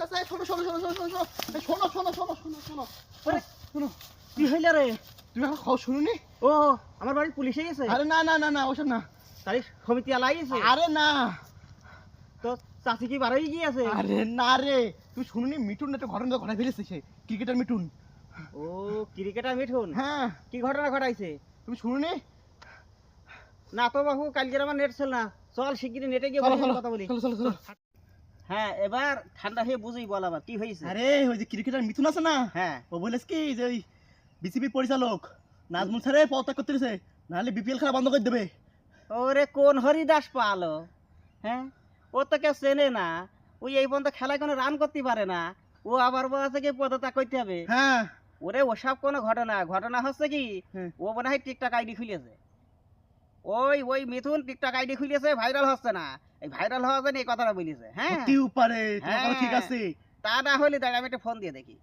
কাছে শোনো শোনো শোনো শোনো শোনো শোনো শোনো শোনো শোনো শোনো আরে শোনো কি হইলা রে? তুমি এখন খবর শুনুনি? ও আমার বাড়ি পুলিশে গেছে। আরে না না না না ওসব না। তারিখ সমিতি আলাই গেছে। আরে না তো চাচি কি বাড়াই গিয়েছে? আরে না রে, তুমি শুনুনি মিঠুন একটা ঘটনা ঘটাই ফেলেছে, সে ক্রিকেটার মিঠুন। ও ক্রিকেটার মিঠুন, হ্যাঁ কি ঘটনা ঘটাইছে? তুমি শুনুনি? না তো বাবু, কালকে আমার নেট ছিল না, চল শিগগিরই নেটে গিয়ে চলো বসে চলো কথা বলি। চলো চলো চলো। হ্যাঁ এবার ঠান্ডা হয়ে বুঝেই বল আবার কি হয়েছে। আরে ওই যে ক্রিকেটার মিঠুন আছে না, হ্যাঁ ও বলেছে কি যে ওই বিসিবি পরিচালক নাজমুল স্যারে পদত্যাগ করতে দিয়েছে, নাহলে বিপিএল খেলা বন্ধ করে দেবে। ওরে কোন হরিদাস পালো, হ্যাঁ ও তো কেউ চেনে না, ওই এই পর্যন্ত খেলায় কোনো রান করতে পারে না, ও আবার বলছে কি পদত্যাগ করতে হবে। হ্যাঁ ওরে ওসব কোনো ঘটনা ঘটনা হচ্ছে কি, হ্যাঁ। ও মনে হয় টিকটক আইডি খুলেছে। ওই ওই মিথুন টিকটক আইডি খুলেছে, ভাইরাল হচ্ছে না, এই ভাইরাল হওয়ার জন্য এই কথাটা বলেছে। হ্যাঁ হতেও পারে, তোমার কথা হ্যাঁ। ঠিক আছে। তা না হলে দাঁড়া আমি একটা ফোন দিয়ে দেখি।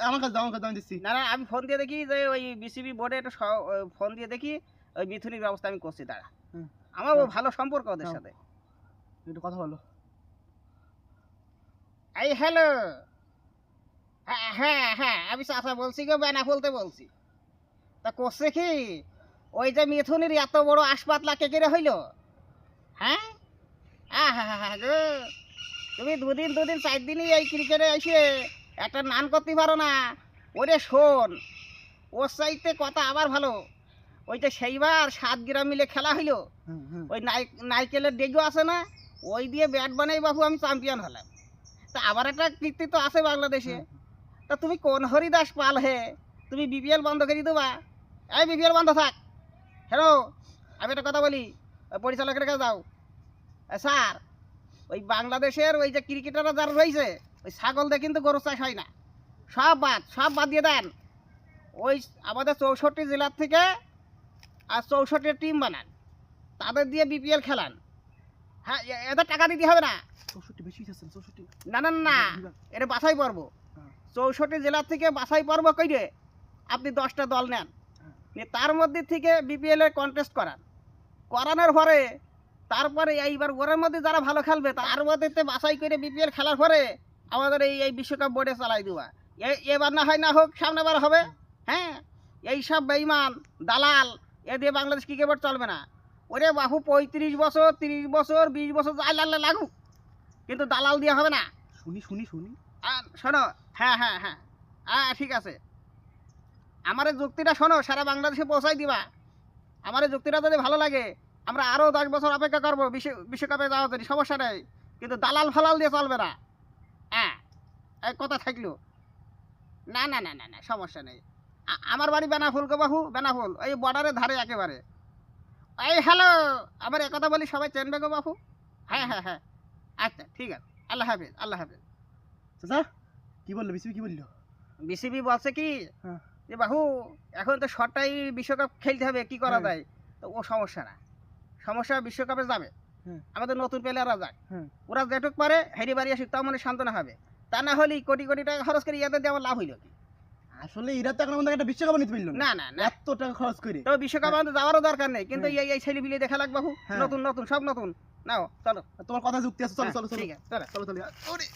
আমার কাছে দাও, আমার কাছে দাও, আমি দিচ্ছি। না না আমি ফোন দিয়ে দেখি যে ওই বিসিবি বোর্ডে একটা ফোন দিয়ে দেখি, ওই মিথুনির ব্যবস্থা আমি করছি। দাঁড়া, হুম। আমার ও ভালো সম্পর্ক ওদের দাও। সাথে। একটু কথা বলো। এই হ্যালো, হ্যাঁ হ্যাঁ আমি চাচা বলছি গো, বেনা বলতে বলছি। তা করছে কি, ওই যে মিথুনের এত বড় আসপাতলা কে কেড়ে হইল? হ্যাঁ গো, তুমি দুদিন 4 দিনই এই ক্রিকেটে এসে একটা নান করতে পারো না। ওরে শোন, ওর চাইতে কথা আবার ভালো, ওই যে সেইবার 7 গ্রাম মিলে খেলা হইলো, হুম হুম। ওই নাইকেলের ডেগো আছে না, ওই দিয়ে ব্যাট বানাই বাবু আমি চ্যাম্পিয়ন হলাম। তা আবার একটা কৃতিত্ব আছে বাংলাদেশে। তা তুমি কোন হরিদাস পাল হে, তুমি বিপিএল বন্ধ করে দেবা? এই বিপিএল বন্ধ থাক। হ্যালো, আমি একটা কথা বলি, ওই পরিচালকের কাছে যাও। স্যার, ওই বাংলাদেশের ওই যে ক্রিকেটাররা যারা রয়েছে, ওই ছাগল দিয়ে কিন্তু গরু চাষ হয় না, সব বাদ দিয়ে দেন। ওই আমাদের 64 জেলার থেকে আর 64 টিম বানান, তাদের দিয়ে বিপিএল খেলান। হ্যাঁ এদের টাকা দিতে হবে না। 64 বেশি আছে, 64। না না না, এটা বাছাই পর্ব। 64 জেলা থেকে বাছাই পর্ব করে আপনি 10টা দল নেন, নিয়ে তার মধ্যে থেকে বিপিএল এর কন্টেস্ট করানোর পরে তারপরে এইবার ওর মধ্যে যারা ভালো খেলবে তার মধ্যে বাছাই করে বিপিএল খেলার পরে আমাদের এই বিশ্বকাপ বোর্ডে চালাই দেওয়া। এবার না হয় না হোক, সামনেবার হবে। হ্যাঁ এইসব বেঈমান দালাল এ দিয়ে বাংলাদেশ ক্রিকেট বোর্ড চলবে না। ওরে বাহু 35 বছর 30 বছর 20 বছর যাই লাগুক, কিন্তু দালাল দিয়ে হবে না। শুনি শুনি শুনি। শোনো, হ্যাঁ হ্যাঁ হ্যাঁ হ্যাঁ ঠিক আছে, আমার এই যুক্তিটা শোনো, সারা বাংলাদেশে পৌঁছাই দিবা। আমার এই যুক্তিটা যদি ভালো লাগে, আমরা আরও 10 বছর অপেক্ষা করবো বিশ্বকাপে যাওয়ার জন্য, সমস্যা নেই, কিন্তু দালাল ফালাল দিয়ে চলবে না। হ্যাঁ এই কথা থাকলো। না না না না না সমস্যা নেই। আমার বাড়ি বেনাফুল গো বাহু, বেনাফুল ওই বর্ডারের ধারে একেবারে। এই হ্যালো, আবার একথা বলি সবাই চেনবে গো বাহু। হ্যাঁ হ্যাঁ হ্যাঁ আচ্ছা ঠিক আছে, আল্লাহ হাফিজ আল্লাহ হাফিজ। চাচা কি বললো, বিসিবি কি বললো? বিসিবি বলছে কি হ্যাঁ। যে বাহু এখন তো শর্টটাই বিশ্বকাপ খেলতে হবে, কি করা যায়? তো ও সমস্যা না, সমস্যা বিশ্বকাপে যাবে, আমাদের নতুন প্লেয়াররা যাক, ওরা যেটুক পারে হেরি বাড়ি আসুক, তাও মানে সান্ত্বনা হবে। তা না হলে কোটি কোটি টাকা খরচ করে ইয়াদের দিয়ে আমার লাভ হইল কি? আসলে এরা তো এখন আমাদের একটা বিশ্বকাপ নিতে পারলো না না না, এত টাকা খরচ করে। তবে বিশ্বকাপ আমাদের যাওয়ারও দরকার নেই, কিন্তু এই ছেলে বিলিয়ে দেখা লাগ বাহু, হ্যাঁ। নতুন নতুন সব নতুন। নাও চলো, তোমার কথা যুক্তি আছে, চলো চলো চলো। ঠিক আছে চলো। চলো চলো। ওরে